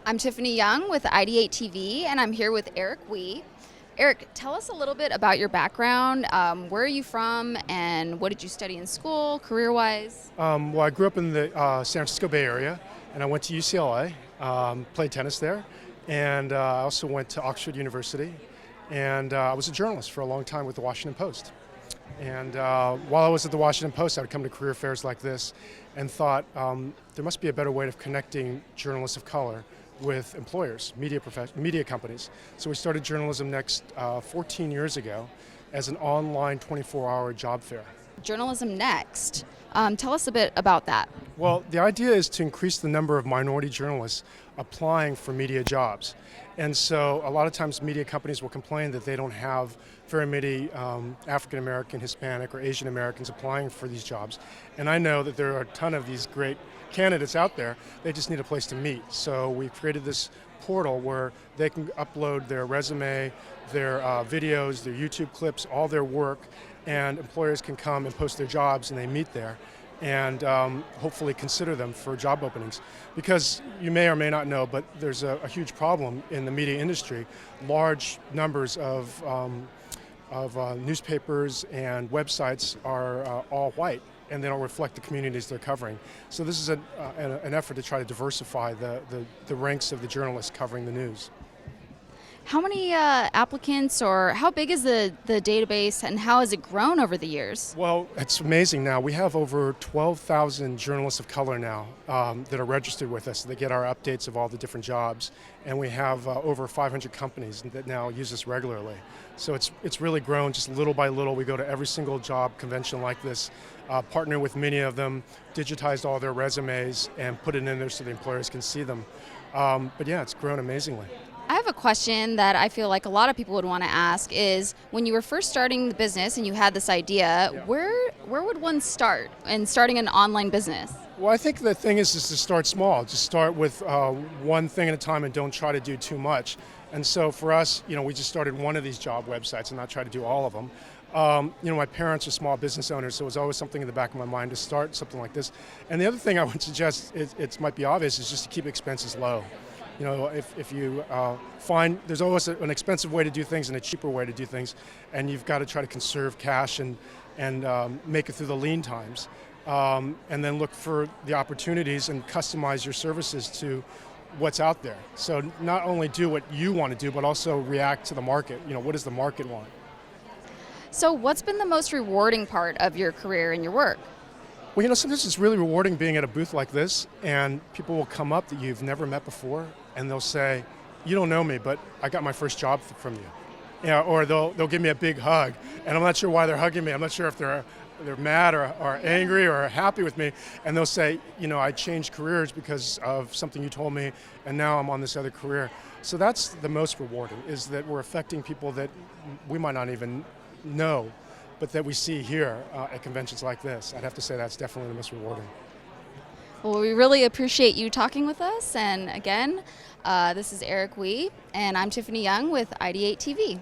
I'm Tiffany Young with IdeateTV, and I'm here with Eric Wee. Eric, tell us a little bit about your background. Where are you from, and what did you study in school, career-wise? Well, I grew up in the San Francisco Bay Area, and I went to UCLA, played tennis there, and I also went to Oxford University, and I was a journalist for a long time with the Washington Post. And while I was at the Washington Post, I would come to career fairs like this and thought there must be a better way of connecting journalists of color with employers, media companies. So we started JournalismNext 14 years ago as an online 24-hour job fair. JournalismNext. Tell us a bit about that. Well, the idea is to increase the number of minority journalists applying for media jobs. And so a lot of times media companies will complain that they don't have very many African American, Hispanic, or Asian Americans applying for these jobs. And I know that there are a ton of these great candidates out there. They just need a place to meet. So we created this portal where they can upload their resume, their videos, their YouTube clips, all their work, and employers can come and post their jobs and they meet there and hopefully consider them for job openings. Because you may or may not know, but there's a huge problem in the media industry. Large numbers of newspapers and websites are all white, and they don't reflect the communities they're covering. So this is an effort to try to diversify the ranks of the journalists covering the news. How many applicants, or how big is the database, and how has it grown over the years? Well, it's amazing now. We have over 12,000 journalists of color now that are registered with us. They get our updates of all the different jobs, and we have over 500 companies that now use us regularly. So it's really grown just little by little. We go to every single job convention like this, partner with many of them, digitized all their resumes, and put it in there so the employers can see them. But yeah, it's grown amazingly. I have a question that I feel like a lot of people would want to ask is, when you were first starting the business and you had this idea, where would one start in starting an online business? Well, I think the thing is to start small. Just start with one thing at a time and don't try to do too much. And so for us, we just started one of these job websites and not try to do all of them. My parents are small business owners, so it was always something in the back of my mind to start something like this. And the other thing I would suggest, it might be obvious, is just to keep expenses low. If you find there's always an expensive way to do things and a cheaper way to do things, and you've got to try to conserve cash and make it through the lean times, and then look for the opportunities and customize your services to what's out there. So not only do what you want to do, but also react to the market. What does the market want? So what's been the most rewarding part of your career and your work? Well, sometimes it's really rewarding being at a booth like this, and people will come up that you've never met before, and they'll say, "You don't know me, but I got my first job from you." Or they'll give me a big hug, and I'm not sure why they're hugging me. I'm not sure if they're mad or angry or happy with me, and they'll say, "I changed careers because of something you told me, and now I'm on this other career." So that's the most rewarding, is that we're affecting people that we might not even know, but that we see here at conventions like this. I'd have to say that's definitely the most rewarding. Well, we really appreciate you talking with us. And again, this is Eric Wee, and I'm Tiffany Young with IdeateTV.